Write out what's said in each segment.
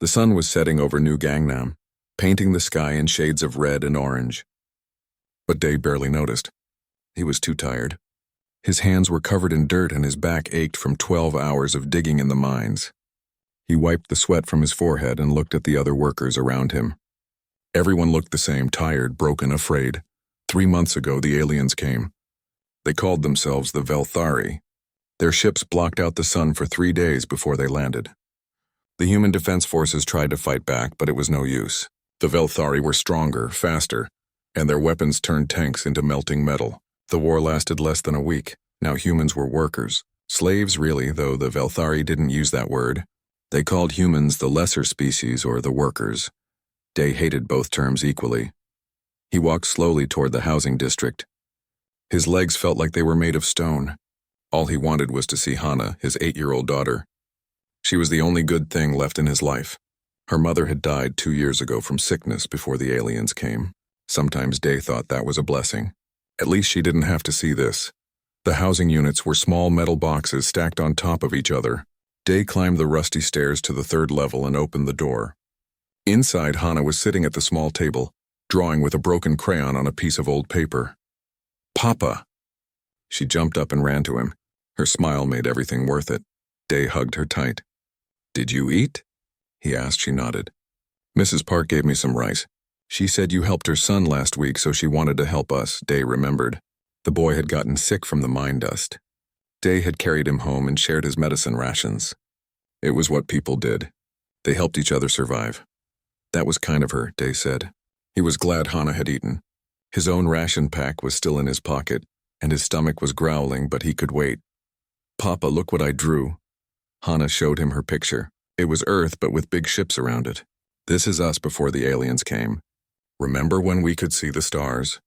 The sun was setting over New Gangnam, painting the sky in shades of red and orange. But Day barely noticed. He was too tired. His hands were covered in dirt and his back ached from 12 hours of digging in the mines. He wiped the sweat from his forehead and looked at the other workers around him. Everyone looked the same, tired, broken, afraid. 3 months ago, the aliens came. They called themselves the Velthari. Their ships blocked out the sun for 3 days before they landed. The human defense forces tried to fight back, but it was no use. The Velthari were stronger, faster, and their weapons turned tanks into melting metal. The war lasted less than a week. Now humans were workers. Slaves, really, though the Velthari didn't use that word. They called humans the lesser species or the workers. Day hated both terms equally. He walked slowly toward the housing district. His legs felt like they were made of stone. All he wanted was to see Hana, his 8-year-old daughter. She was the only good thing left in his life. Her mother had died 2 years ago from sickness before the aliens came. Sometimes Day thought that was a blessing. At least she didn't have to see this. The housing units were small metal boxes stacked on top of each other. Day climbed the rusty stairs to the 3rd level and opened the door. Inside, Hana was sitting at the small table, drawing with a broken crayon on a piece of old paper. "Papa!" She jumped up and ran to him. Her smile made everything worth it. Day hugged her tight. "Did you eat?" he asked. She nodded. "Mrs. Park gave me some rice. She said you helped her son last week, so she wanted to help us," Day remembered. The boy had gotten sick from the mine dust. Day had carried him home and shared his medicine rations. It was what people did. They helped each other survive. That was kind of her, Day said. He was glad Hana had eaten. His own ration pack was still in his pocket, and his stomach was growling, but he could wait. "Papa, look what I drew." Hana showed him her picture. It was Earth, but with big ships around it. "This is us before the aliens came. Remember when we could see the stars?"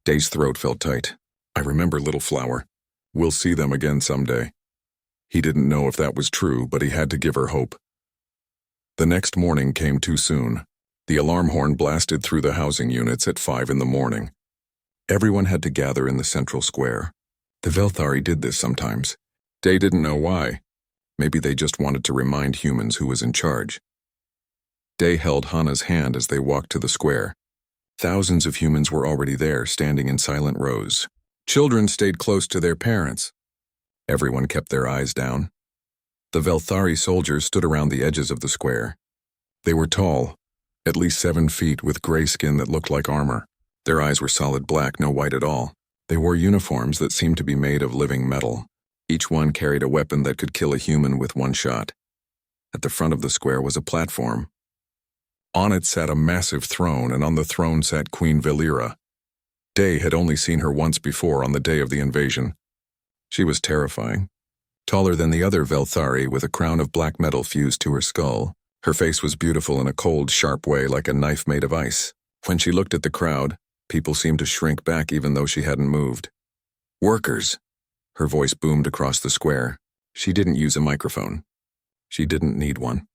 Day's throat felt tight. "I remember, little flower. We'll see them again someday." He didn't know if that was true, but he had to give her hope. The next morning came too soon. The alarm horn blasted through the housing units at 5 in the morning. Everyone had to gather in the central square. The Velthari did this sometimes. Day didn't know why. Maybe they just wanted to remind humans who was in charge. Day held Hana's hand as they walked to the square. Thousands of humans were already there, standing in silent rows. Children stayed close to their parents. Everyone kept their eyes down. The Velthari soldiers stood around the edges of the square. They were tall, at least 7 feet, with gray skin that looked like armor. Their eyes were solid black, no white at all. They wore uniforms that seemed to be made of living metal. Each one carried a weapon that could kill a human with one shot. At the front of the square was a platform. On it sat a massive throne, and on the throne sat Queen Valera. Day had only seen her once before, on the day of the invasion. She was terrifying. Taller than the other Velthari, with a crown of black metal fused to her skull. Her face was beautiful in a cold, sharp way, like a knife made of ice. When she looked at the crowd, people seemed to shrink back even though she hadn't moved. "Workers!" Her voice boomed across the square. She didn't use a microphone. She didn't need one.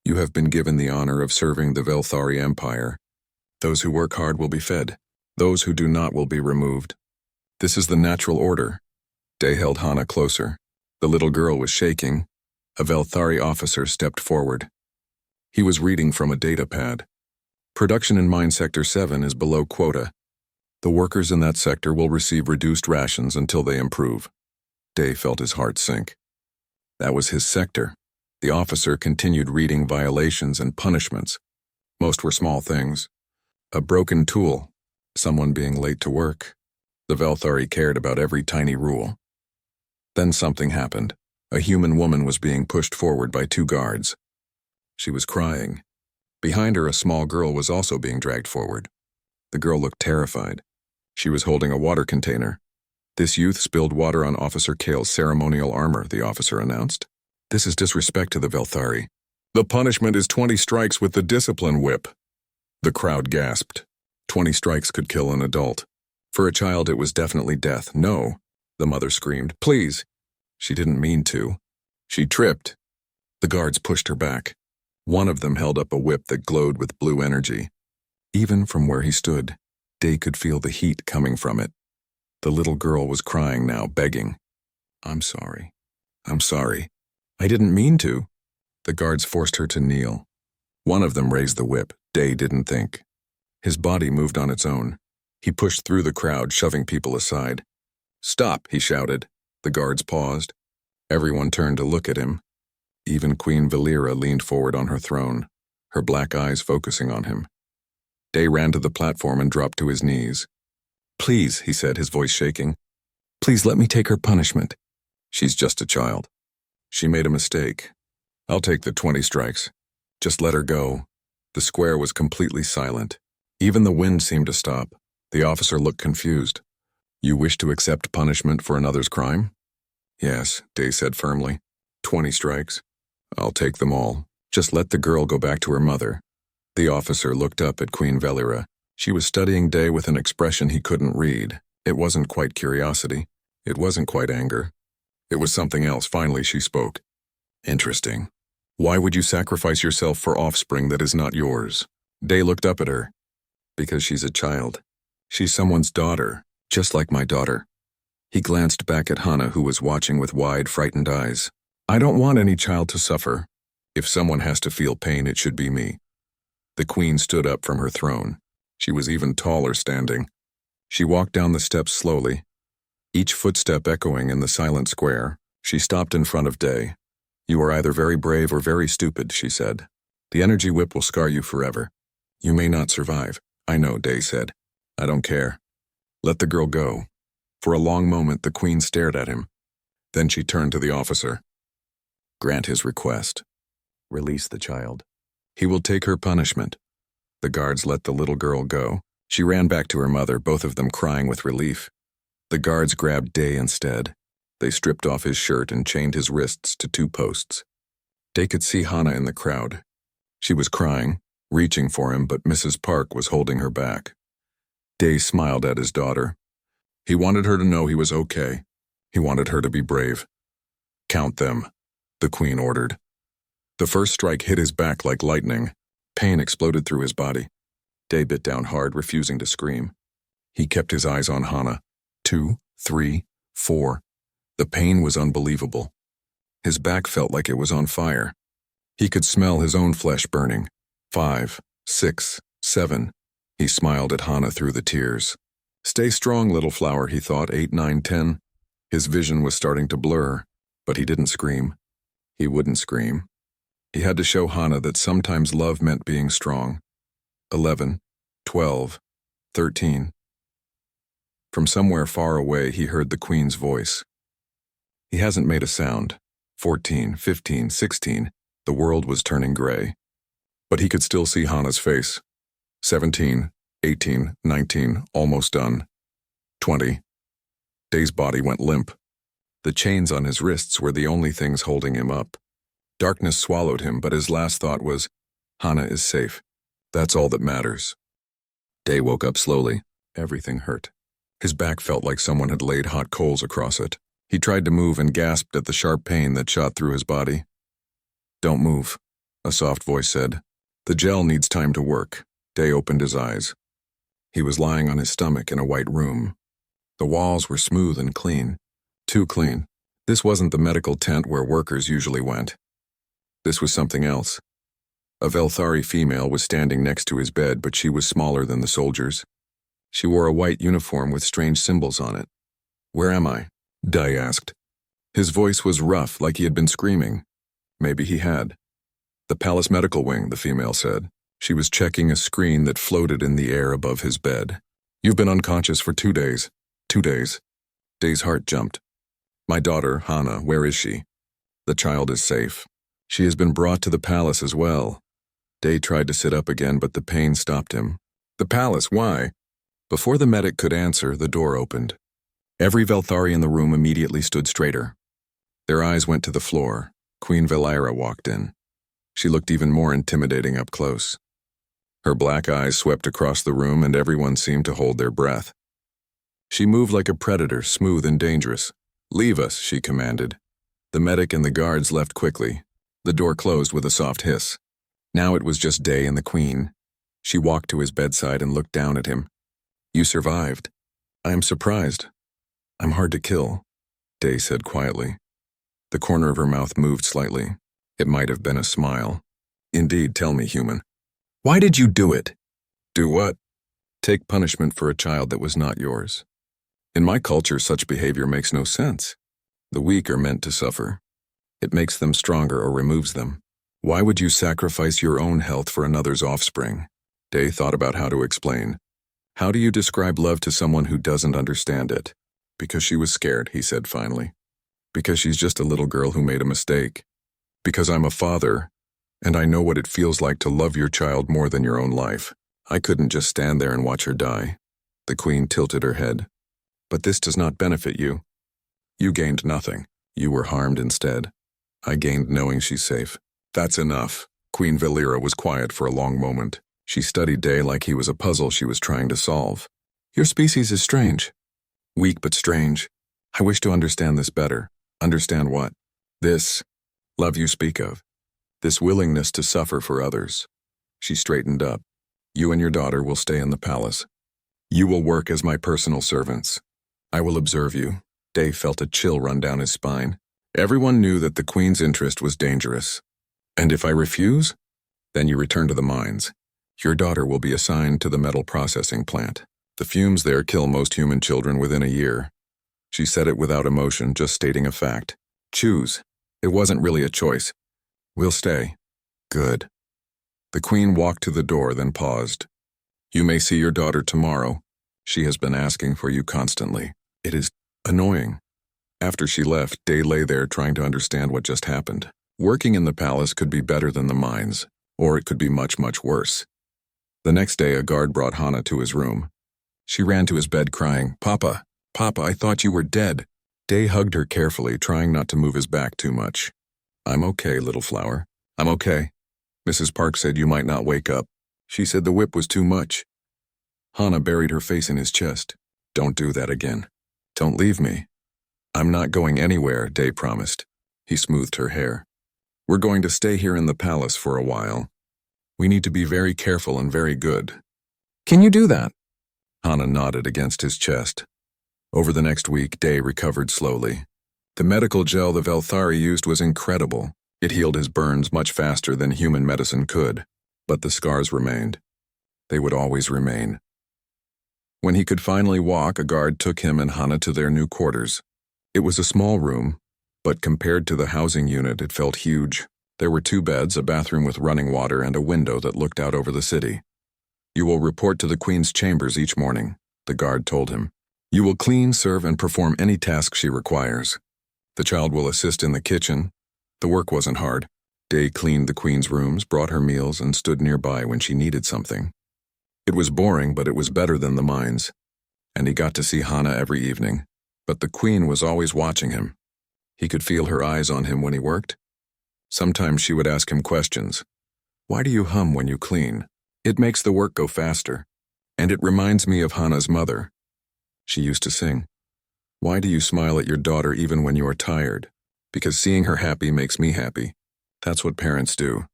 "You have been given the honor of serving the Velthari Empire. Those who work hard will be fed. Those who do not will be removed. This is the natural order." Day held Hana closer. The little girl was shaking. A Velthari officer stepped forward. He was reading from a data pad. "Production in Mine Sector 7 is below quota. The workers in that sector will receive reduced rations until they improve." Day felt his heart sink. That was his sector. The officer continued reading violations and punishments. Most were small things. A broken tool, someone being late to work. The Velthari cared about every tiny rule. Then something happened. A human woman was being pushed forward by 2 guards. She was crying. Behind her, a small girl was also being dragged forward. The girl looked terrified. She was holding a water container. "This youth spilled water on Officer Kale's ceremonial armor," the officer announced. "This is disrespect to the Velthari. The punishment is 20 strikes with the discipline whip." The crowd gasped. 20 strikes could kill an adult. For a child, it was definitely death. "No," the mother screamed. "Please." She didn't mean to. She tripped. The guards pushed her back. One of them held up a whip that glowed with blue energy. Even from where he stood, Day could feel the heat coming from it. The little girl was crying now, begging. "I'm sorry. I'm sorry. I didn't mean to." The guards forced her to kneel. One of them raised the whip. Day didn't think. His body moved on its own. He pushed through the crowd, shoving people aside. "Stop," he shouted. The guards paused. Everyone turned to look at him. Even Queen Valera leaned forward on her throne, her black eyes focusing on him. Day ran to the platform and dropped to his knees. "Please," he said, his voice shaking. "Please let me take her punishment. She's just a child. She made a mistake. I'll take the 20 strikes. Just let her go." The square was completely silent. Even the wind seemed to stop. The officer looked confused. "You wish to accept punishment for another's crime?" "Yes," Day said firmly. 20 strikes. I'll take them all. Just let the girl go back to her mother." The officer looked up at Queen Valera. She was studying Day with an expression he couldn't read. It wasn't quite curiosity. It wasn't quite anger. It was something else. Finally, she spoke. "Interesting. Why would you sacrifice yourself for offspring that is not yours?" Day looked up at her. "Because she's a child. She's someone's daughter, just like my daughter." He glanced back at Hannah, who was watching with wide, frightened eyes. "I don't want any child to suffer. If someone has to feel pain, it should be me." The queen stood up from her throne. She was even taller standing. She walked down the steps slowly, each footstep echoing in the silent square. She stopped in front of Day. "You are either very brave or very stupid," she said. "The energy whip will scar you forever. You may not survive." "I know," Day said. "I don't care. Let the girl go." For a long moment, the queen stared at him. Then she turned to the officer. "Grant his request. Release the child. He will take her punishment." The guards let the little girl go. She ran back to her mother, both of them crying with relief. The guards grabbed Day instead. They stripped off his shirt and chained his wrists to 2 posts. Day could see Hannah in the crowd. She was crying, reaching for him, but Mrs. Park was holding her back. Day smiled at his daughter. He wanted her to know he was okay. He wanted her to be brave. "Count them," the queen ordered. The first strike hit his back like lightning. Pain exploded through his body. Day bit down hard, refusing to scream. He kept his eyes on Hannah. 2, 3, 4. The pain was unbelievable. His back felt like it was on fire. He could smell his own flesh burning. 5, 6, 7. He smiled at Hannah through the tears. "Stay strong, little flower," he thought. 8, 9, 10. His vision was starting to blur, but he didn't scream. He wouldn't scream. He had to show Hannah that sometimes love meant being strong. 11, 12, 13. From somewhere far away, he heard the queen's voice. He hasn't made a sound. 14, 15, 16. The world was turning gray. But he could still see Hannah's face. 17, 18, 19, almost done. 20. Day's body went limp. The chains on his wrists were the only things holding him up. Darkness swallowed him, but his last thought was, "Hannah is safe. That's all that matters." Day woke up slowly. Everything hurt. His back felt like someone had laid hot coals across it. He tried to move and gasped at the sharp pain that shot through his body. "Don't move," a soft voice said. "The gel needs time to work." Day opened his eyes. He was lying on his stomach in a white room. The walls were smooth and clean. Too clean. This wasn't the medical tent where workers usually went. This was something else. A Velthari female was standing next to his bed, but she was smaller than the soldiers. She wore a white uniform with strange symbols on it. "Where am I?" Day asked. His voice was rough, like he had been screaming. Maybe he had. "The Palace Medical Wing," the female said. She was checking a screen that floated in the air above his bed. "You've been unconscious for 2 days. 2 days. Day's heart jumped. "My daughter, Hannah, where is she?" "The child is safe. She has been brought to the palace as well." Day tried to sit up again, but the pain stopped him. "The palace, why?" Before the medic could answer, the door opened. Every Velthari in the room immediately stood straighter. Their eyes went to the floor. Queen Valera walked in. She looked even more intimidating up close. Her black eyes swept across the room, and everyone seemed to hold their breath. She moved like a predator, smooth and dangerous. "Leave us," she commanded. The medic and the guards left quickly. The door closed with a soft hiss. Now it was just Day and the queen. She walked to his bedside and looked down at him. "You survived. I am surprised. I'm hard to kill," Day said quietly. The corner of her mouth moved slightly. It might have been a smile. Indeed, tell me, human. Why did you do it? Do what? Take punishment for a child that was not yours. In my culture, such behavior makes no sense. The weak are meant to suffer. It makes them stronger or removes them. Why would you sacrifice your own health for another's offspring? Day thought about how to explain. How do you describe love to someone who doesn't understand it? Because she was scared, he said finally. Because she's just a little girl who made a mistake. Because I'm a father, and I know what it feels like to love your child more than your own life. I couldn't just stand there and watch her die. The queen tilted her head. But this does not benefit you. You gained nothing. You were harmed instead. I gained knowing she's safe. That's enough. Queen Valera was quiet for a long moment. She studied Day like he was a puzzle she was trying to solve. Your species is strange. Weak but strange. I wish to understand this better. Understand what? This love you speak of. This willingness to suffer for others. She straightened up. You and your daughter will stay in the palace. You will work as my personal servants. I will observe you. Day felt a chill run down his spine. Everyone knew that the queen's interest was dangerous. And if I refuse, then you return to the mines. Your daughter will be assigned to the metal processing plant. The fumes there kill most human children within a year. She said it without emotion, just stating a fact. Choose. It wasn't really a choice. We'll stay. Good. The queen walked to the door, then paused. You may see your daughter tomorrow. She has been asking for you constantly. It is annoying. After she left, Day lay there trying to understand what just happened. Working in the palace could be better than the mines, or it could be much, much worse. The next day, a guard brought Hana to his room. She ran to his bed crying, Papa, Papa, I thought you were dead. Day hugged her carefully, trying not to move his back too much. I'm okay, little flower. I'm okay. Mrs. Park said you might not wake up. She said the whip was too much. Hana buried her face in his chest. Don't do that again. Don't leave me. I'm not going anywhere, Day promised. He smoothed her hair. We're going to stay here in the palace for a while. We need to be very careful and very good. Can you do that? Hana nodded against his chest. Over the next week, Day recovered slowly. The medical gel the Velthari used was incredible. It healed his burns much faster than human medicine could, but the scars remained. They would always remain. When he could finally walk, a guard took him and Hana to their new quarters. It was a small room, but compared to the housing unit, it felt huge. There were 2 beds, a bathroom with running water, and a window that looked out over the city. You will report to the Queen's chambers each morning, the guard told him. You will clean, serve, and perform any task she requires. The child will assist in the kitchen. The work wasn't hard. Day cleaned the Queen's rooms, brought her meals, and stood nearby when she needed something. It was boring, but it was better than the mines. And he got to see Hana every evening. But the Queen was always watching him. He could feel her eyes on him when he worked. Sometimes she would ask him questions. Why do you hum when you clean? It makes the work go faster. And it reminds me of Hana's mother. She used to sing. Why do you smile at your daughter even when you are tired? Because seeing her happy makes me happy. That's what parents do.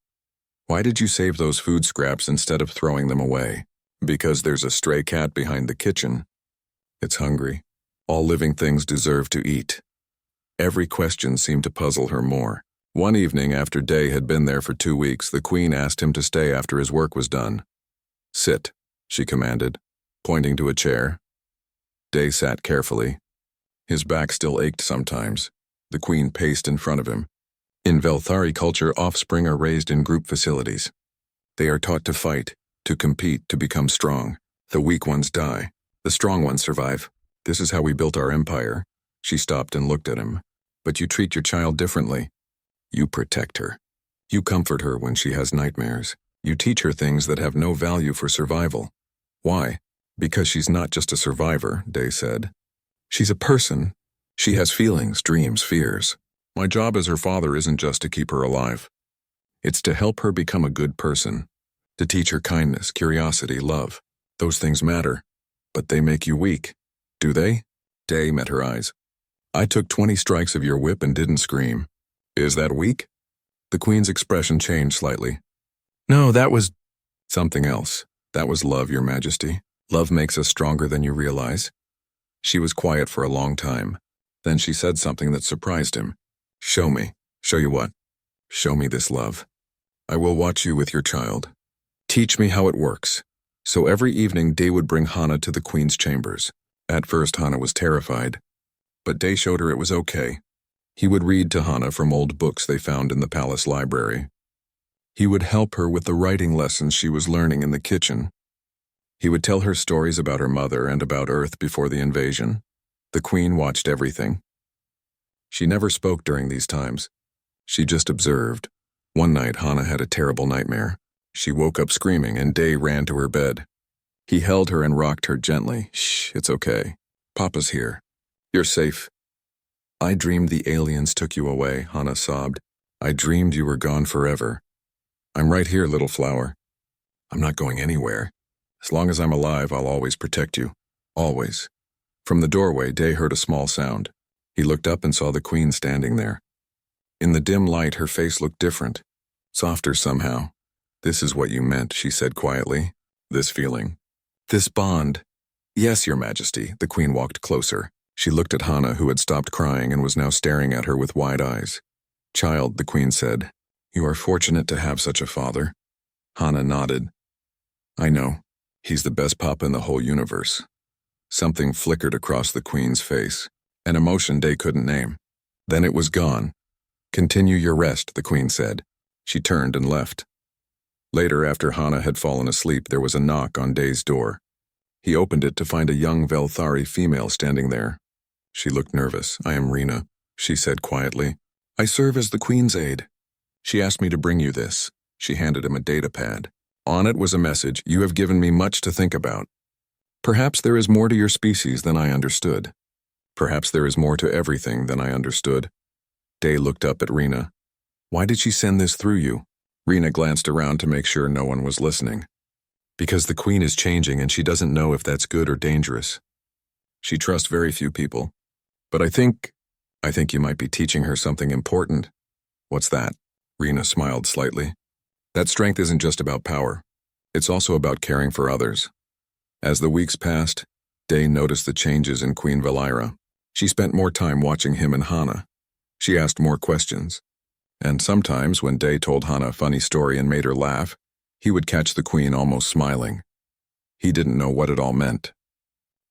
Why did you save those food scraps instead of throwing them away? Because there's a stray cat behind the kitchen. It's hungry. All living things deserve to eat. Every question seemed to puzzle her more. One evening, after Day had been there for 2 weeks, the Queen asked him to stay after his work was done. Sit, she commanded, pointing to a chair. Day sat carefully. His back still ached sometimes. The Queen paced in front of him. In Velthari culture, offspring are raised in group facilities. They are taught to fight, to compete, to become strong. The weak ones die. The strong ones survive. This is how we built our empire. She stopped and looked at him. But you treat your child differently. You protect her. You comfort her when she has nightmares. You teach her things that have no value for survival. Why? Because she's not just a survivor, Day said. She's a person. She has feelings, dreams, fears. My job as her father isn't just to keep her alive. It's to help her become a good person. To teach her kindness, curiosity, love. Those things matter. But they make you weak. Do they? Day met her eyes. I took 20 strikes of your whip and didn't scream. Is that weak? The Queen's expression changed slightly. No, that was something else. That was love, Your Majesty. Love makes us stronger than you realize. She was quiet for a long time. Then she said something that surprised him. Show me. Show you what? Show me this love. I will watch you with your child. Teach me how it works." So every evening Day would bring Hana to the Queen's chambers. At first Hana was terrified, but Day showed her it was okay. He would read to Hana from old books they found in the palace library. He would help her with the writing lessons she was learning in the kitchen. He would tell her stories about her mother and about Earth before the invasion. The Queen watched everything. She never spoke during these times. She just observed. One night Hana had a terrible nightmare. She woke up screaming and Day ran to her bed. He held her and rocked her gently. "Shh, it's okay. Papa's here. You're safe." "I dreamed the aliens took you away," Hana sobbed. "I dreamed you were gone forever. I'm right here, little flower. I'm not going anywhere. As long as I'm alive, I'll always protect you. Always." From the doorway, Day heard a small sound. He looked up and saw the Queen standing there. In the dim light, her face looked different, softer somehow. "This is what you meant," she said quietly. "This feeling. This bond." "Yes, Your Majesty." The Queen walked closer. She looked at Hana, who had stopped crying and was now staring at her with wide eyes. "Child," the Queen said, "you are fortunate to have such a father." Hana nodded. "I know. He's the best papa in the whole universe." Something flickered across the Queen's face, an emotion Day couldn't name. Then it was gone. "Continue your rest," the Queen said. She turned and left. Later, after Hana had fallen asleep, there was a knock on Day's door. He opened it to find a young Velthari female standing there. She looked nervous. "I am Rena," she said quietly. "I serve as the Queen's aide. She asked me to bring you this." She handed him a data pad. On it was a message: "You have given me much to think about. Perhaps there is more to your species than I understood. Perhaps there is more to everything than I understood." Day looked up at Rena. "Why did she send this through you?" Rena glanced around to make sure no one was listening. "Because the Queen is changing and she doesn't know if that's good or dangerous. She trusts very few people. But I think you might be teaching her something important." "What's that?" Rena smiled slightly. "That strength isn't just about power. It's also about caring for others." As the weeks passed, Day noticed the changes in Queen Valira. She spent more time watching him and Hana. She asked more questions. And sometimes, when Day told Hana a funny story and made her laugh, he would catch the Queen almost smiling. He didn't know what it all meant.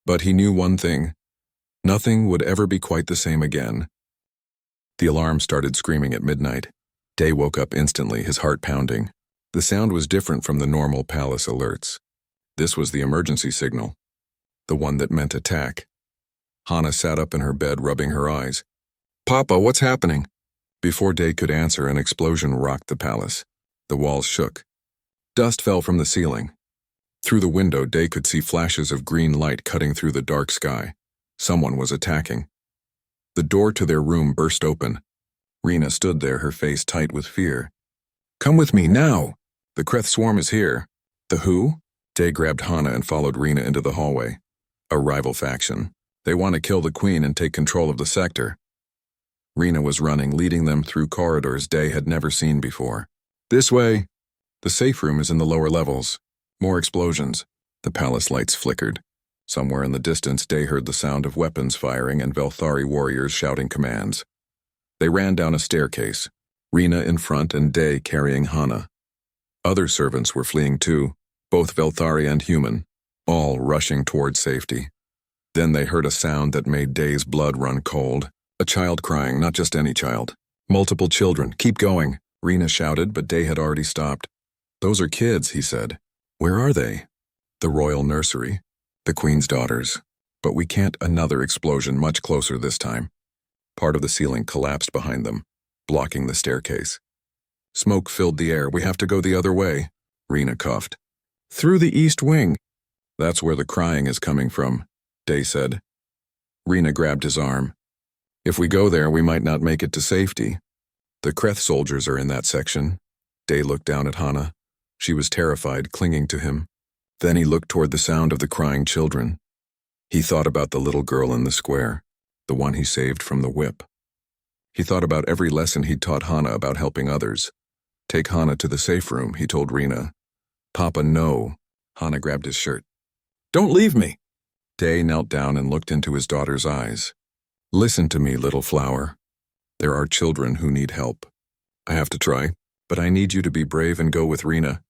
But he knew one thing: nothing would ever be quite the same again. The alarm started screaming at midnight. Day woke up instantly, his heart pounding. The sound was different from the normal palace alerts. This was the emergency signal, the one that meant attack. Hana sat up in her bed, rubbing her eyes. "Papa, what's happening?" Before Day could answer, an explosion rocked the palace. The walls shook. Dust fell from the ceiling. Through the window, Day could see flashes of green light cutting through the dark sky. Someone was attacking. The door to their room burst open. Rena stood there, her face tight with fear. "Come with me, now! The Kreth swarm is here." "The who?" Day grabbed Hana and followed Rena into the hallway. "A rival faction. They want to kill the Queen and take control of the sector." Rena was running, leading them through corridors Day had never seen before. "This way." The safe room is in the lower levels. More explosions. The palace lights flickered. Somewhere in the distance, Day heard the sound of weapons firing and Velthari warriors shouting commands. They ran down a staircase, Rena in front and Day carrying Hana. Other servants were fleeing too, both Velthari and human, all rushing toward safety. Then they heard a sound that made Day's blood run cold. A child crying, not just any child. Multiple children. "Keep going," Rena shouted, but Day had already stopped. "Those are kids," he said. "Where are they?" "The royal nursery. The Queen's daughters. But we can't." Another explosion, much closer this time. Part of the ceiling collapsed behind them, blocking the staircase. Smoke filled the air. "We have to go the other way," Rena coughed. "Through the east wing." "That's where the crying is coming from," Day said. Rena grabbed his arm. "If we go there, we might not make it to safety. The Kreth soldiers are in that section." Day looked down at Hana. She was terrified, clinging to him. Then he looked toward the sound of the crying children. He thought about the little girl in the square, the one he saved from the whip. He thought about every lesson he'd taught Hana about helping others. "Take Hana to the safe room," he told Rena. "Papa, no." Hana grabbed his shirt. "Don't leave me." Day knelt down and looked into his daughter's eyes. "Listen to me, little flower. There are children who need help. I have to try. But I need you to be brave and go with Rena.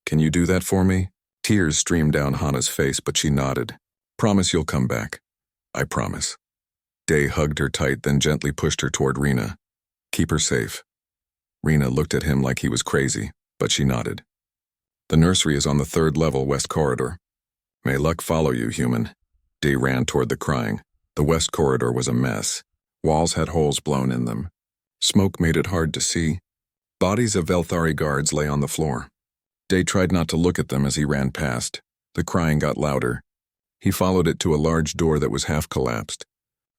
Can you do that for me? Tears streamed down Hana's face, but she nodded. Promise you'll come back. I promise. Day hugged her tight, then gently pushed her toward Rena. Keep her safe. Rena looked at him like he was crazy, but she nodded. The nursery is on the 3rd level west corridor. May luck follow you, human. Day ran toward the crying. The west corridor was a mess. Walls had holes blown in them. Smoke made it hard to see. Bodies of Velthari guards lay on the floor. Day tried not to look at them as he ran past. The crying got louder. He followed it to a large door that was half collapsed.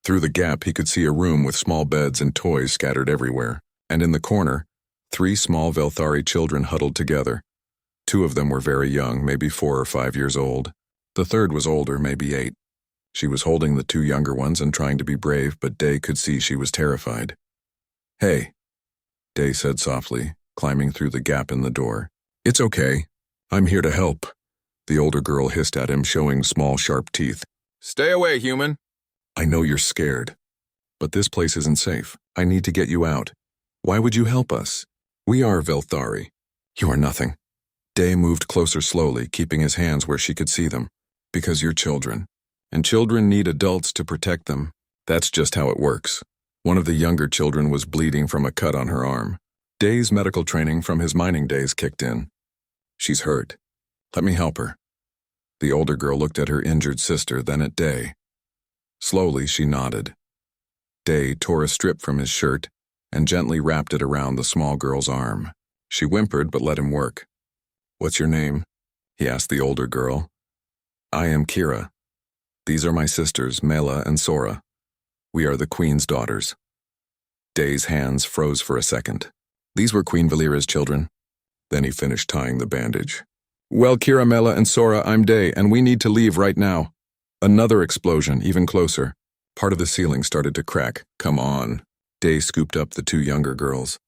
Through the gap, he could see a room with small beds and toys scattered everywhere. And in the corner, 3 small Velthari children huddled together. 2 of them were very young, maybe 4 or 5 years old. The 3rd was older, maybe 8. She was holding the 2 younger ones and trying to be brave, but Day could see she was terrified. Hey, Day said softly, climbing through the gap in the door. It's okay. I'm here to help. The older girl hissed at him, showing small, sharp teeth. Stay away, human. I know you're scared. But this place isn't safe. I need to get you out. Why would you help us? We are Velthari. You are nothing. Day moved closer slowly, keeping his hands where she could see them. Because you're children. And children need adults to protect them. That's just how it works. One of the younger children was bleeding from a cut on her arm. Day's medical training from his mining days kicked in. She's hurt. Let me help her. The older girl looked at her injured sister, then at Day. Slowly, she nodded. Day tore a strip from his shirt and gently wrapped it around the small girl's arm. She whimpered but let him work. What's your name? He asked the older girl. I am Kira. These are my sisters, Mela and Sora. We are the Queen's daughters. Day's hands froze for a second. These were Queen Valera's children. Then he finished tying the bandage. Well, Kira, Mela, and Sora, I'm Day, and we need to leave right now. Another explosion, even closer. Part of the ceiling started to crack. Come on. Day scooped up the 2 younger girls.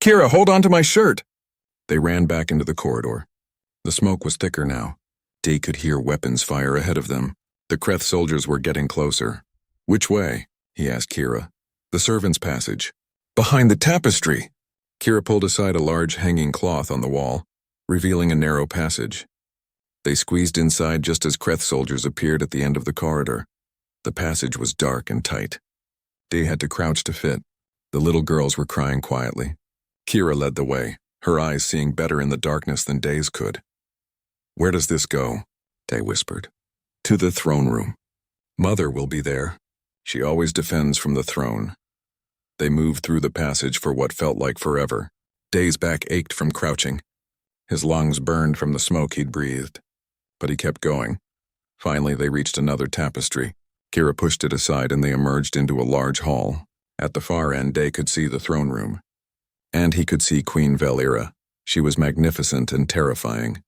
Kira, hold on to my shirt! They ran back into the corridor. The smoke was thicker now. Day could hear weapons fire ahead of them. The Kreth soldiers were getting closer. Which way? He asked Kira. The servants' passage. Behind the tapestry! Kira pulled aside a large hanging cloth on the wall, revealing a narrow passage. They squeezed inside just as Kreth soldiers appeared at the end of the corridor. The passage was dark and tight. Day had to crouch to fit. The little girls were crying quietly. Kira led the way, her eyes seeing better in the darkness than Day's could. Where does this go? Day whispered. To the throne room. Mother will be there. She always defends from the throne. They moved through the passage for what felt like forever. Day's back ached from crouching. His lungs burned from the smoke he'd breathed. But he kept going. Finally, they reached another tapestry. Kira pushed it aside and they emerged into a large hall. At the far end, Day could see the throne room. And he could see Queen Valera. She was magnificent and terrifying.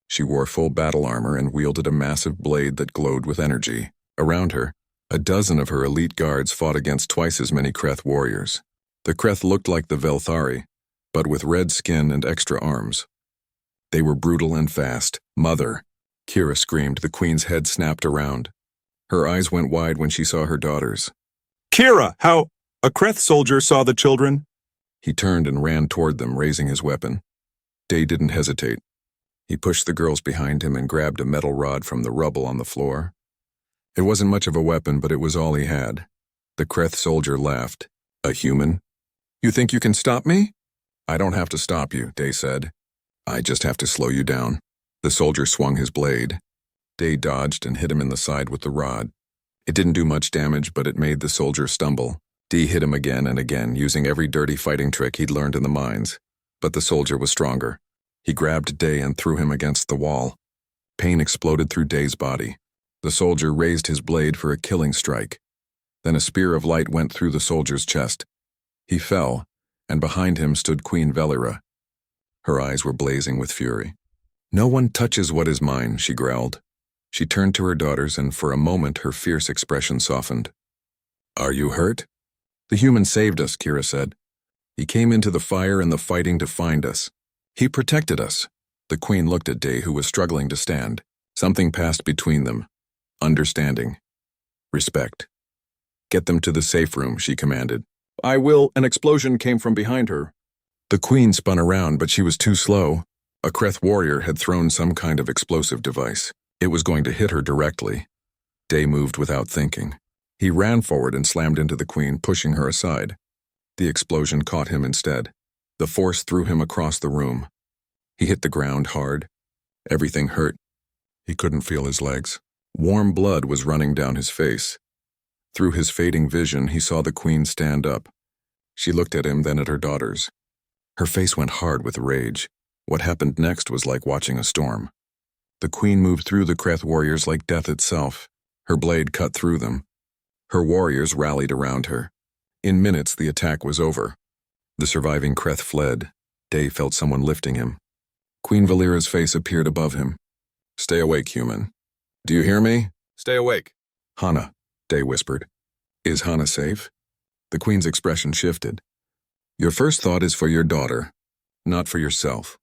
She wore full battle armor and wielded a massive blade that glowed with energy. Around her, a dozen of her elite guards fought against twice as many Kreth warriors. The Kreth looked like the Velthari, but with red skin and extra arms. They were brutal and fast. Mother! Kira screamed. The queen's head snapped around. Her eyes went wide when she saw her daughters. Kira, how? A Kreth soldier saw the children? He turned and ran toward them, raising his weapon. Day didn't hesitate. He pushed the girls behind him and grabbed a metal rod from the rubble on the floor. It wasn't much of a weapon, but it was all he had. The Kreth soldier laughed. A human? You think you can stop me? I don't have to stop you, Day said. I just have to slow you down. The soldier swung his blade. Day dodged and hit him in the side with the rod. It didn't do much damage, but it made the soldier stumble. Day hit him again and again, using every dirty fighting trick he'd learned in the mines. But the soldier was stronger. He grabbed Day and threw him against the wall. Pain exploded through Day's body. The soldier raised his blade for a killing strike. Then a spear of light went through the soldier's chest. He fell, and behind him stood Queen Valera. Her eyes were blazing with fury. No one touches what is mine, she growled. She turned to her daughters, and for a moment her fierce expression softened. Are you hurt? The human saved us, Kira said. He came into the fire and the fighting to find us. He protected us. The queen looked at Day, who was struggling to stand. Something passed between them. Understanding. Respect. Get them to the safe room, she commanded. I will. An explosion came from behind her. The queen spun around, but she was too slow. A Kreth warrior had thrown some kind of explosive device. It was going to hit her directly. Day moved without thinking. He ran forward and slammed into the queen, pushing her aside. The explosion caught him instead. The force threw him across the room. He hit the ground hard. Everything hurt. He couldn't feel his legs. Warm blood was running down his face. Through his fading vision, he saw the queen stand up. She looked at him, then at her daughters. Her face went hard with rage. What happened next was like watching a storm. The queen moved through the Kreth warriors like death itself. Her blade cut through them. Her warriors rallied around her. In minutes, the attack was over. The surviving Kreth fled. Day felt someone lifting him. Queen Valera's face appeared above him. "Stay awake, human. Do you hear me? Stay awake." "Hana," Day whispered. "Is Hana safe?" The queen's expression shifted. "Your first thought is for your daughter, not for yourself."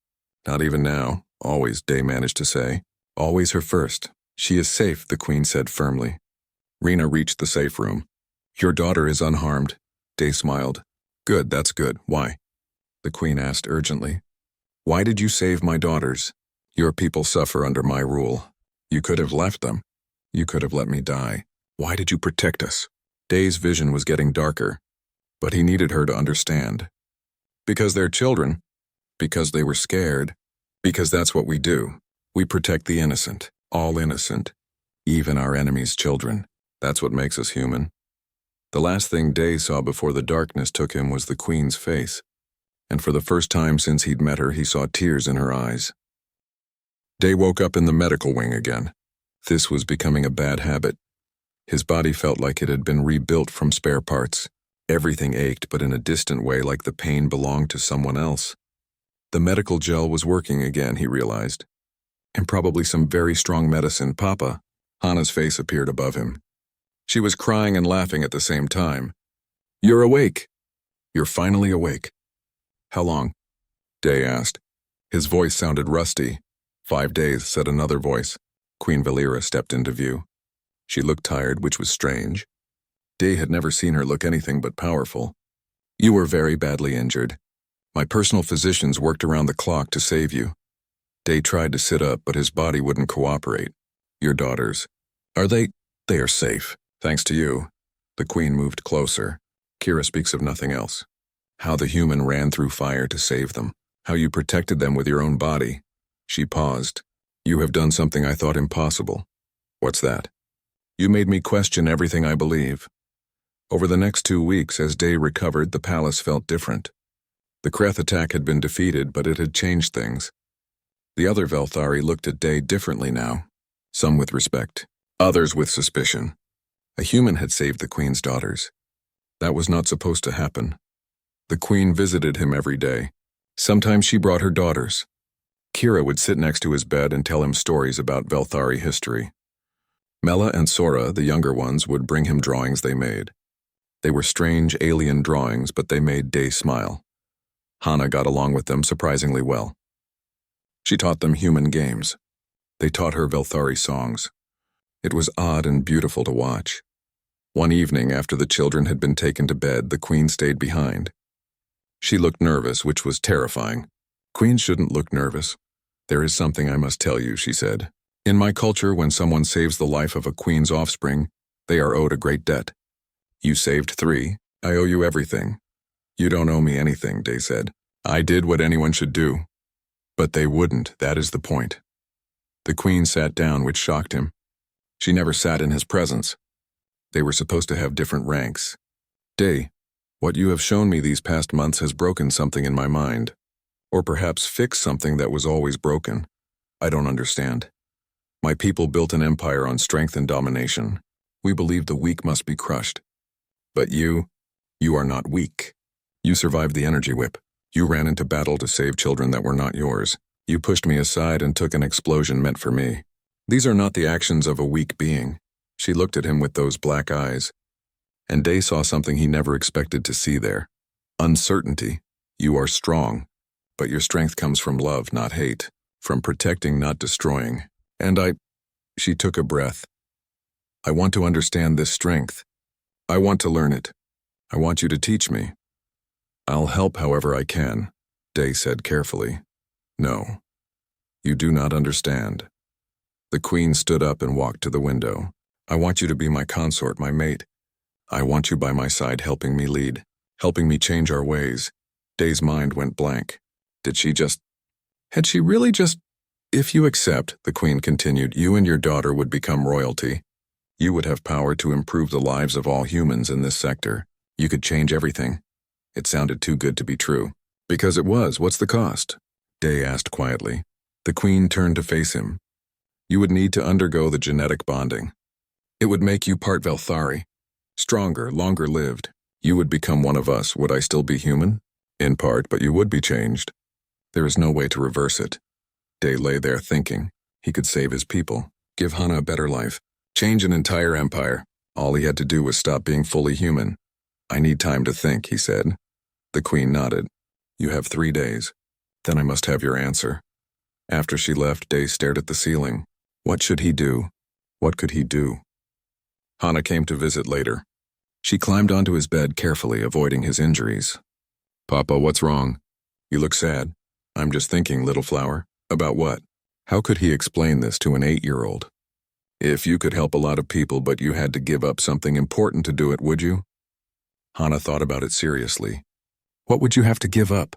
"Not even now," always, Day managed to say. "Always her first. She is safe," the queen said firmly. Rena reached the safe room. "Your daughter is unharmed." Day smiled. "Good, that's good. Why?" the queen asked urgently. "Why did you save my daughters? Your people suffer under my rule. You could have left them. You could have let me die. Why did you protect us?" Day's vision was getting darker, but he needed her to understand. "Because they're children. Because they were scared. Because that's what we do. We protect the innocent, all innocent, even our enemies' children. That's what makes us human." The last thing Day saw before the darkness took him was the queen's face, and for the first time since he'd met her, he saw tears in her eyes. Day woke up in the medical wing again. This was becoming a bad habit. His body felt like it had been rebuilt from spare parts. Everything ached, but in a distant way, like the pain belonged to someone else. The medical gel was working again, he realized. And probably some very strong medicine. "Papa." Hana's face appeared above him. She was crying and laughing at the same time. "You're awake. You're finally awake." "How long?" Day asked. His voice sounded rusty. 5 days, said another voice. Queen Valera stepped into view. She looked tired, which was strange. Day had never seen her look anything but powerful. "You were very badly injured. My personal physicians worked around the clock to save you." Day tried to sit up, but his body wouldn't cooperate. "Your daughters. Are they? They are safe, thanks to you." The queen moved closer. "Kira speaks of nothing else. How the human ran through fire to save them. How you protected them with your own body." She paused. "You have done something I thought impossible." "What's that?" "You made me question everything I believe." Over the next 2 weeks, as Day recovered, the palace felt different. The Kreth attack had been defeated, but it had changed things. The other Velthari looked at Day differently now, some with respect, others with suspicion. A human had saved the queen's daughters. That was not supposed to happen. The queen visited him every day. Sometimes she brought her daughters. Kira would sit next to his bed and tell him stories about Velthari history. Mela and Sora, the younger ones, would bring him drawings they made. They were strange, alien drawings, but they made Day smile. Hana got along with them surprisingly well. She taught them human games. They taught her Velthari songs. It was odd and beautiful to watch. One evening, after the children had been taken to bed, the queen stayed behind. She looked nervous, which was terrifying. Queens shouldn't look nervous. "There is something I must tell you," she said. "In my culture, when someone saves the life of a queen's offspring, they are owed a great debt. You saved 3. I owe you everything." "You don't owe me anything," Day said. "I did what anyone should do." "But they wouldn't, that is the point." The queen sat down, which shocked him. She never sat in his presence. They were supposed to have different ranks. "Day, what you have shown me these past months has broken something in my mind. Or perhaps fixed something that was always broken. I don't understand. My people built an empire on strength and domination. We believed the weak must be crushed. But you are not weak. You survived the energy whip. You ran into battle to save children that were not yours. You pushed me aside and took an explosion meant for me. These are not the actions of a weak being." She looked at him with those black eyes, and Day saw something he never expected to see there. Uncertainty. You are strong, but your strength comes from love, not hate, from protecting, not destroying. She took a breath. "I want to understand this strength. I want to learn it. I want you to teach me. I'll help however I can. Day said carefully. No, you do not understand. The queen stood up and walked to the window. I want you to be my consort, my mate. I want you by my side helping me lead, helping me change our ways. Day's mind went blank. Had she really just... If you accept, the queen continued, you and your daughter would become royalty. You would have power to improve the lives of all humans in this sector. You could change everything. It sounded too good to be true. Because it was. What's the cost? Day asked quietly. The queen turned to face him. You would need to undergo the genetic bonding. It would make you part Velthari. Stronger, longer lived. You would become one of us. Would I still be human? In part, but you would be changed. There is no way to reverse it. Day lay there thinking. He could save his people, give Hana a better life, change an entire empire. All he had to do was stop being fully human. I need time to think, he said. The queen nodded. You have 3 days. Then I must have your answer. After she left, Day stared at the ceiling. What should he do? What could he do? Hana came to visit later. She climbed onto his bed carefully, avoiding his injuries. Papa, what's wrong? You look sad. I'm just thinking, little flower. About what? How could he explain this to an 8-year-old? If you could help a lot of people but you had to give up something important to do it, would you? Hana thought about it seriously. What would you have to give up?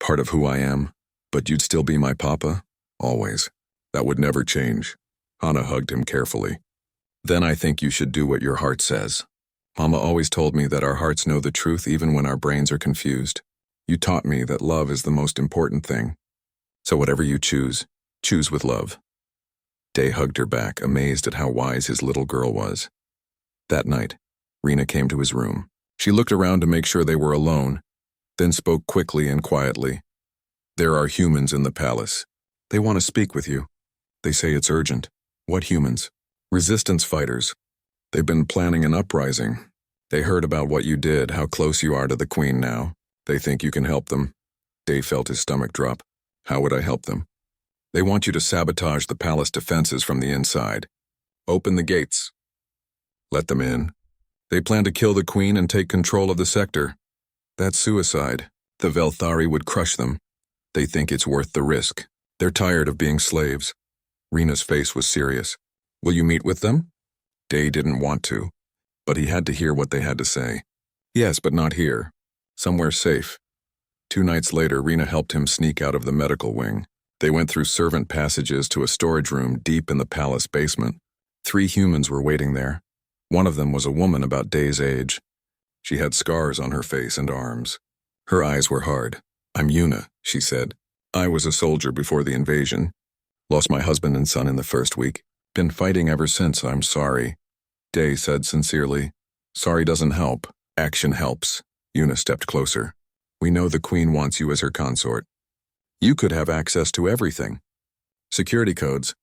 Part of who I am, but you'd still be my papa? Always. That would never change. Hana hugged him carefully. Then I think you should do what your heart says. Mama always told me that our hearts know the truth even when our brains are confused. You taught me that love is the most important thing. So whatever you choose, choose with love. Day hugged her back, amazed at how wise his little girl was. That night, Rena came to his room. She looked around to make sure they were alone, then spoke quickly and quietly. There are humans in the palace. They want to speak with you. They say it's urgent. What humans? Resistance fighters. They've been planning an uprising. They heard about what you did, how close you are to the queen now. They think you can help them. Dave felt his stomach drop. How would I help them? They want you to sabotage the palace defenses from the inside. Open the gates. Let them in. They plan to kill the queen and take control of the sector. That's suicide. The Velthari would crush them. They think it's worth the risk. They're tired of being slaves. Rena's face was serious. Will you meet with them? Day didn't want to, but he had to hear what they had to say. Yes, but not here. Somewhere safe. 2 nights later, Rena helped him sneak out of the medical wing. They went through servant passages to a storage room deep in the palace basement. 3 humans were waiting there. One of them was a woman about Day's age. She had scars on her face and arms. Her eyes were hard. I'm Yuna, she said. I was a soldier before the invasion. Lost my husband and son in the first week. Been fighting ever since. I'm sorry. Day said sincerely. Sorry doesn't help. Action helps. Yuna stepped closer. We know the queen wants you as her consort. You could have access to everything. Security codes,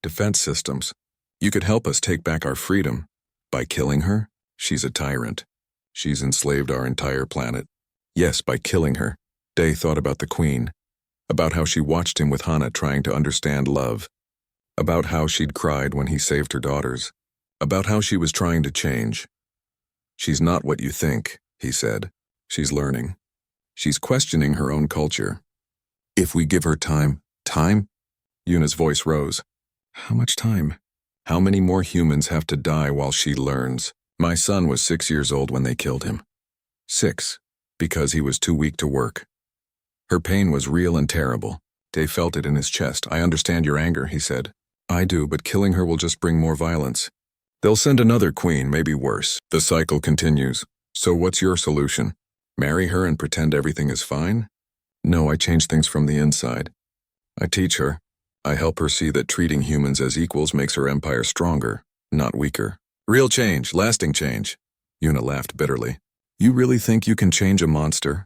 defense systems. You could help us take back our freedom. By killing her, she's a tyrant. She's enslaved our entire planet. Yes, by killing her. Day thought about the queen, about how she watched him with Hana trying to understand love, about how she'd cried when he saved her daughters, about how she was trying to change. She's not what you think, he said. She's learning. She's questioning her own culture. If we give her time? Time? Yuna's voice rose. How much time? How many more humans have to die while she learns? My son was 6 years old when they killed him. 6, because he was too weak to work. Her pain was real and terrible. Dave felt it in his chest. I understand your anger, he said. I do, but killing her will just bring more violence. They'll send another queen, maybe worse. The cycle continues. So what's your solution? Marry her and pretend everything is fine? No, I change things from the inside. I teach her. I help her see that treating humans as equals makes her empire stronger, not weaker. Real change, lasting change. Yuna laughed bitterly. You really think you can change a monster?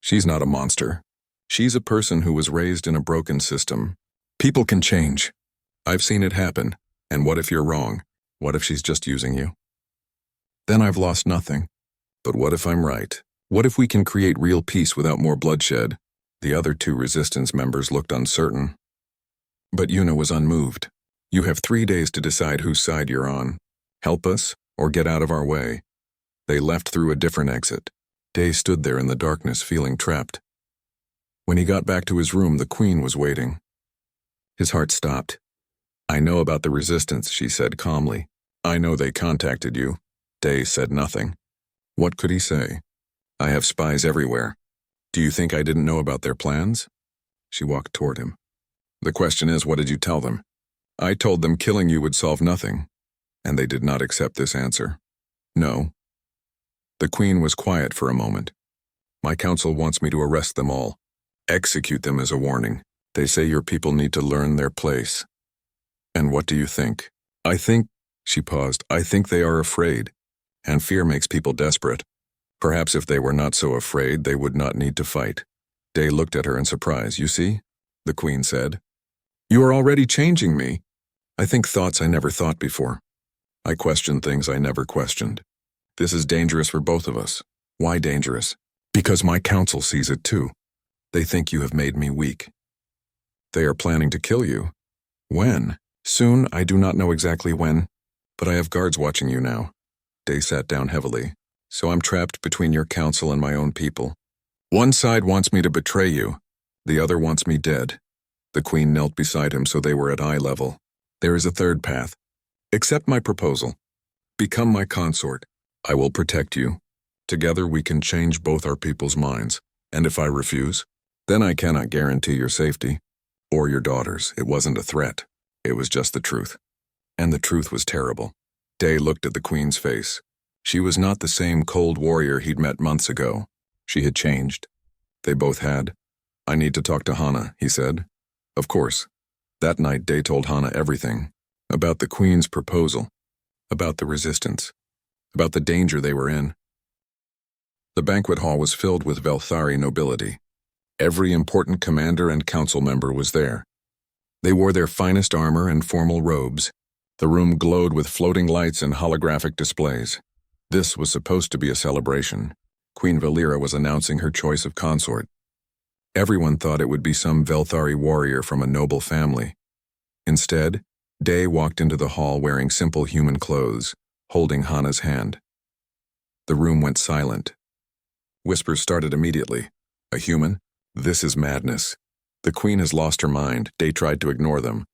She's not a monster. She's a person who was raised in a broken system. People can change. I've seen it happen. And what if you're wrong? What if she's just using you? Then I've lost nothing. But what if I'm right? What if we can create real peace without more bloodshed? The other 2 resistance members looked uncertain. But Yuna was unmoved. You have 3 days to decide whose side you're on. Help us, or get out of our way. They left through a different exit. Day stood there in the darkness, feeling trapped. When he got back to his room, the Queen was waiting. His heart stopped. "I know about the resistance," she said calmly. "I know they contacted you." Day said nothing. What could he say? "I have spies everywhere. Do you think I didn't know about their plans?" She walked toward him. "The question is, what did you tell them?" "I told them killing you would solve nothing." And they did not accept this answer. "No." The Queen was quiet for a moment. "My council wants me to arrest them all. Execute them as a warning. They say your people need to learn their place." "And what do you think?" "I think," she paused, "I think they are afraid. And fear makes people desperate. Perhaps if they were not so afraid, they would not need to fight." Day looked at her in surprise. "You see?" the Queen said. "You are already changing me. I think thoughts I never thought before. I question things I never questioned. This is dangerous for both of us." "Why dangerous?" "Because my council sees it too. They think you have made me weak." "They are planning to kill you." "When?" "Soon, I do not know exactly when. But I have guards watching you now." Day sat down heavily. "So I'm trapped between your council and my own people. One side wants me to betray you. The other wants me dead." The Queen knelt beside him so they were at eye level. "There is a third path. Accept my proposal. Become my consort. I will protect you. Together we can change both our people's minds. And if I refuse, then I cannot guarantee your safety. Or your daughter's. It wasn't a threat. It was just the truth." And the truth was terrible. Day looked at the Queen's face. She was not the same cold warrior he'd met months ago. She had changed. They both had. "I need to talk to Hana," he said. Of course. That night Day told Hana everything. About the Queen's proposal. About the resistance. About the danger they were in. The banquet hall was filled with Velthari nobility. Every important commander and council member was there. They wore their finest armor and formal robes. The room glowed with floating lights and holographic displays. This was supposed to be a celebration. Queen Valera was announcing her choice of consort. Everyone thought it would be some Velthari warrior from a noble family. Instead, Day walked into the hall wearing simple human clothes, holding Hana's hand. The room went silent. Whispers started immediately. "A human? This is madness. The Queen has lost her mind." Day tried to ignore them.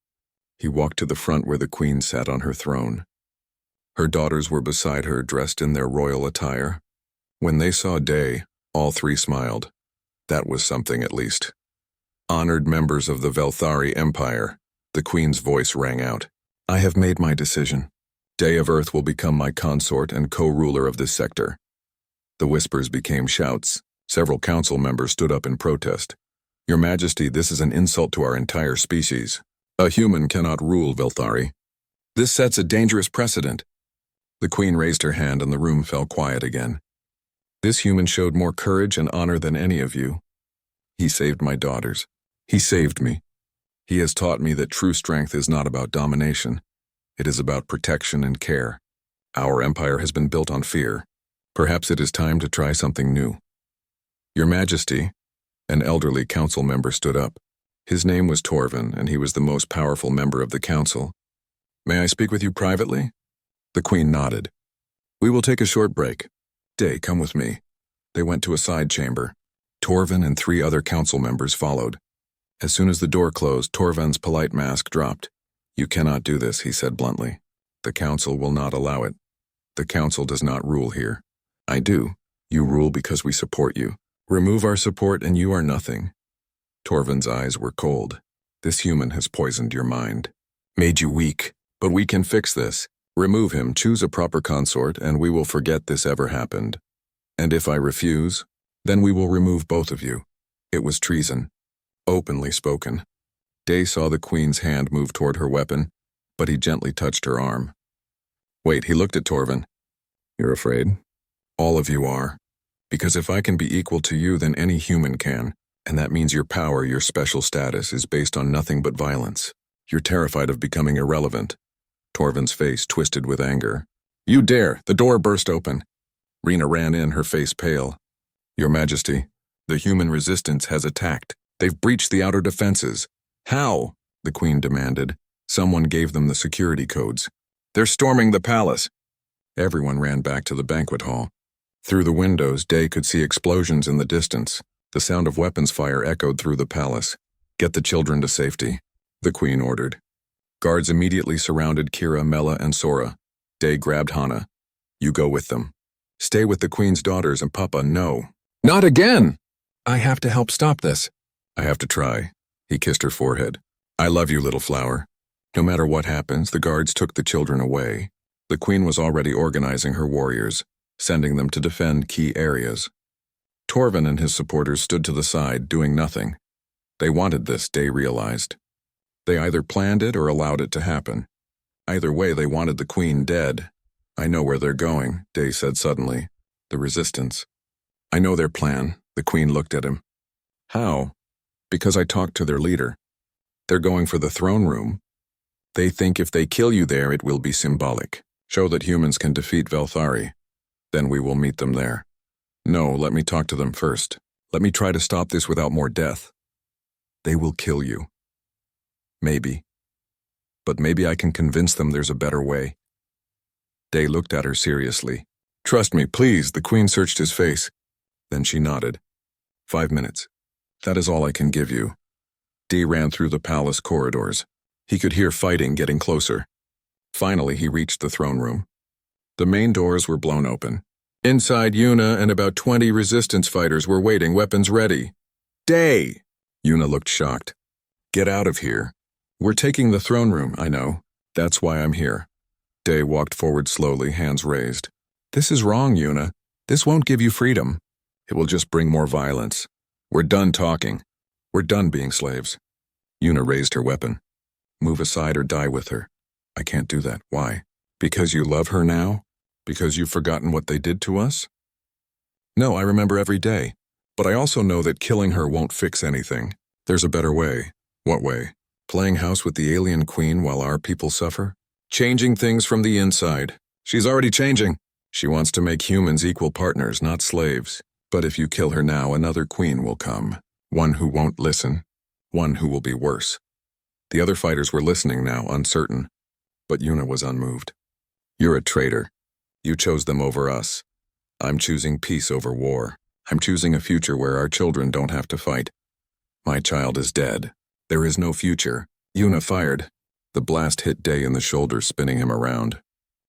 He walked to the front where the Queen sat on her throne. Her daughters were beside her, dressed in their royal attire. When they saw Day, all three smiled. That was something, at least. "Honored members of the Velthari Empire," the Queen's voice rang out. "I have made my decision. Day of Earth will become my consort and co-ruler of this sector." The whispers became shouts. Several council members stood up in protest. "Your Majesty, this is an insult to our entire species. A human cannot rule Velthari. This sets a dangerous precedent." The Queen raised her hand and the room fell quiet again. "This human showed more courage and honor than any of you. He saved my daughters. He saved me. He has taught me that true strength is not about domination. It is about protection and care. Our empire has been built on fear. Perhaps it is time to try something new." "Your Majesty," an elderly council member stood up. His name was Torvin, and he was the most powerful member of the council. "May I speak with you privately?" The Queen nodded. "We will take a short break. Day, come with me." They went to a side chamber. Torvin and 3 other council members followed. As soon as the door closed, Torvin's polite mask dropped. "You cannot do this," he said bluntly. "The council will not allow it. The council does not rule here." "I do. You rule because we support you. Remove our support and you are nothing." Torvin's eyes were cold. "This human has poisoned your mind. Made you weak. But we can fix this. Remove him, choose a proper consort, and we will forget this ever happened. And if I refuse, then we will remove both of you." It was treason. Openly spoken. Day saw the Queen's hand move toward her weapon, but he gently touched her arm. "Wait," he looked at Torvin. "You're afraid?" "All of you are. Because if I can be equal to you, then any human can. And that means your power, your special status, is based on nothing but violence. You're terrified of becoming irrelevant." Torvin's face twisted with anger. "You dare!" The door burst open. Rena ran in, her face pale. "Your Majesty, the human resistance has attacked. They've breached the outer defenses." "How?" the Queen demanded. Someone gave them the security codes. "They're storming the palace." Everyone ran back to the banquet hall. Through the windows, Day could see explosions in the distance. The sound of weapons fire echoed through the palace. "Get the children to safety," the queen ordered. Guards immediately surrounded Kira, Mela, and Sora. Day grabbed Hana. "You go with them. Stay with the queen's daughters and Papa, no." "Not again! I have to help stop this." "I have to try." He kissed her forehead. "I love you, little flower." No matter what happens, the guards took the children away. The queen was already organizing her warriors, sending them to defend key areas. Torvin and his supporters stood to the side, doing nothing. They wanted this, Day realized. They either planned it or allowed it to happen. Either way, they wanted the queen dead. "I know where they're going," Day said suddenly. "The resistance." "I know their plan," the queen looked at him. "How?" "Because I talked to their leader. They're going for the throne room. They think if they kill you there, it will be symbolic. Show that humans can defeat Velthari. Then we will meet them there." "No, let me talk to them first. Let me try to stop this without more death." "They will kill you." "Maybe. But maybe I can convince them there's a better way." Day looked at her seriously. "Trust me, please," the queen searched his face. Then she nodded. 5 minutes. That is all I can give you." Day ran through the palace corridors. He could hear fighting getting closer. Finally, he reached the throne room. The main doors were blown open. Inside, Yuna and about 20 resistance fighters were waiting, weapons ready. "Day!" Yuna looked shocked. "Get out of here. We're taking the throne room, I know. That's why I'm here." Day walked forward slowly, hands raised. "This is wrong, Yuna. This won't give you freedom. It will just bring more violence. We're done talking. We're done being slaves." Yuna raised her weapon. "Move aside or die with her." "I can't do that. Why? Because you love her now? Because you've forgotten what they did to us?" "No, I remember every day. But I also know that killing her won't fix anything. There's a better way." "What way?" "Playing house with the alien queen while our people suffer? Changing things from the inside. She's already changing. She wants to make humans equal partners, not slaves. But if you kill her now, another queen will come. One who won't listen. One who will be worse." The other fighters were listening now, uncertain. But Yuna was unmoved. "You're a traitor. You chose them over us. I'm choosing peace over war. I'm choosing a future where our children don't have to fight. My child is dead. There is no future." Yuna fired. The blast hit Day in the shoulder, spinning him around.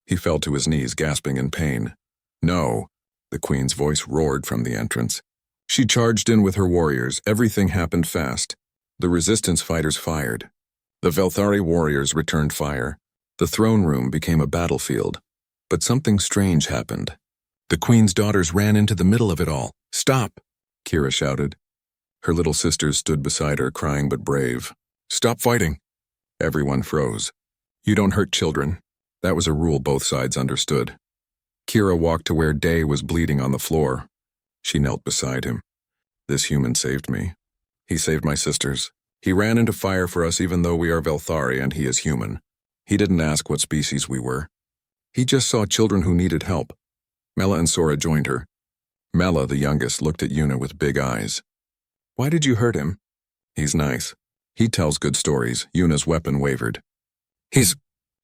He fell to his knees, gasping in pain. "No!" The queen's voice roared from the entrance. She charged in with her warriors. Everything happened fast. The resistance fighters fired. The Velthari warriors returned fire. The throne room became a battlefield. But something strange happened. The queen's daughters ran into the middle of it all. "Stop!" Kira shouted. Her little sisters stood beside her, crying but brave. "Stop fighting!" Everyone froze. "You don't hurt children." That was a rule both sides understood. Kira walked to where Day was bleeding on the floor. She knelt beside him. "This human saved me. He saved my sisters. He ran into fire for us even though we are Velthari and he is human. He didn't ask what species we were. He just saw children who needed help." Mela and Sora joined her. Mela, the youngest, looked at Yuna with big eyes. "Why did you hurt him?" "He's nice. He tells good stories." Yuna's weapon wavered. He's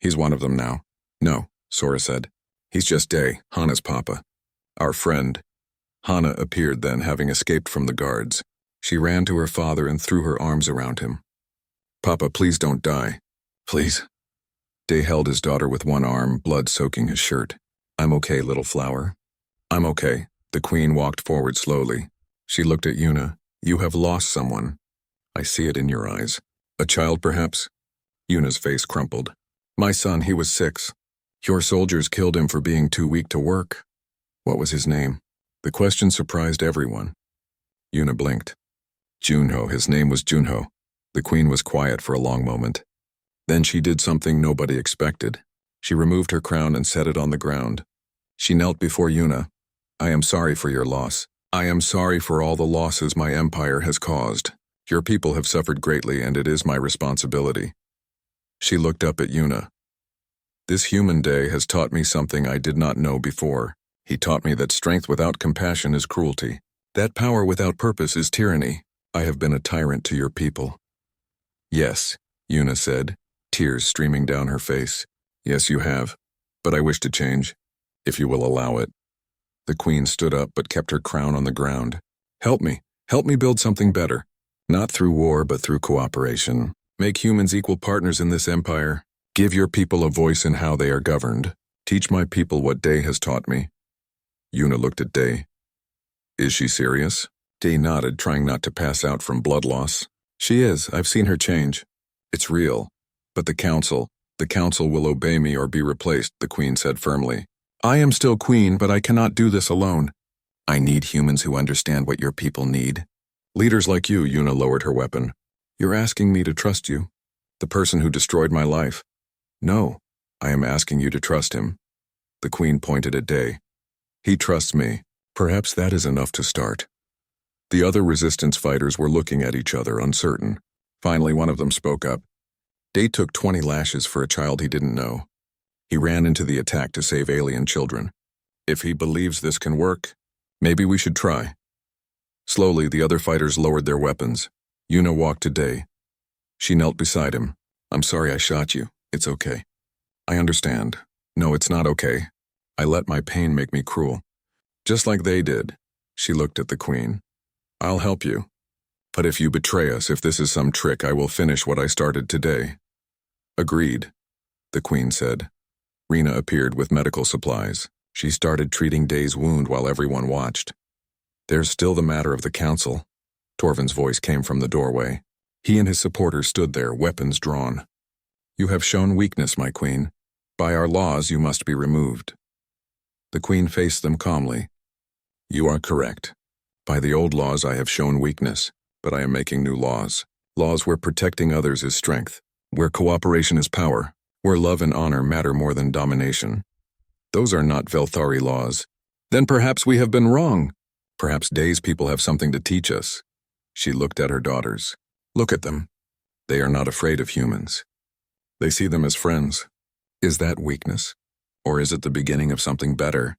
one of them now." "No," Sora said. "He's just Day, Hana's papa. Our friend." Hana appeared then, having escaped from the guards. She ran to her father and threw her arms around him. "Papa, please don't die. Please." Day held his daughter with one arm, blood soaking his shirt. "I'm okay, little flower. I'm okay." The queen walked forward slowly. She looked at Yuna. "You have lost someone. I see it in your eyes. A child, perhaps?" Yuna's face crumpled. "My son, he was 6. Your soldiers killed him for being too weak to work." "What was his name?" The question surprised everyone. Yuna blinked. "Junho, his name was Junho." The queen was quiet for a long moment. Then she did something nobody expected. She removed her crown and set it on the ground. She knelt before Yuna. "I am sorry for your loss. I am sorry for all the losses my empire has caused. Your people have suffered greatly, and it is my responsibility." She looked up at Yuna. "This human Day has taught me something I did not know before. He taught me that strength without compassion is cruelty. That power without purpose is tyranny. I have been a tyrant to your people." "Yes," Yuna said, tears streaming down her face. "Yes, you have. But I wish to change, if you will allow it." The queen stood up but kept her crown on the ground. "Help me. Help me build something better. Not through war, but through cooperation. Make humans equal partners in this empire. Give your people a voice in how they are governed. Teach my people what Day has taught me. Yuna looked at Day. Is she serious? Day nodded, trying not to pass out from blood loss. She is. I've seen her change. It's real. But the council will obey me or be replaced, the queen said firmly. I am still queen, but I cannot do this alone. I need humans who understand what your people need. Leaders like you, Yuna lowered her weapon. You're asking me to trust you? The person who destroyed my life? No, I am asking you to trust him. The queen pointed at Day. He trusts me. Perhaps that is enough to start. The other resistance fighters were looking at each other, uncertain. Finally, one of them spoke up. Day took 20 lashes for a child he didn't know. He ran into the attack to save alien children. If he believes this can work, maybe we should try. Slowly, the other fighters lowered their weapons. Yuna walked to Day. She knelt beside him. I'm sorry I shot you. It's okay. I understand. No, it's not okay. I let my pain make me cruel. Just like they did. She looked at the queen. I'll help you. But if you betray us, if this is some trick, I will finish what I started today. Agreed, the queen said. Rena appeared with medical supplies. She started treating Day's wound while everyone watched. There's still the matter of the council. Torvin's voice came from the doorway. He and his supporters stood there, weapons drawn. You have shown weakness, my queen. By our laws, you must be removed. The queen faced them calmly. You are correct. By the old laws, I have shown weakness, but I am making new laws. Laws where protecting others is strength, where cooperation is power, where love and honor matter more than domination. Those are not Velthari laws. Then perhaps we have been wrong. Perhaps Day's people have something to teach us. She looked at her daughters. Look at them. They are not afraid of humans. They see them as friends. Is that weakness? Or is it the beginning of something better?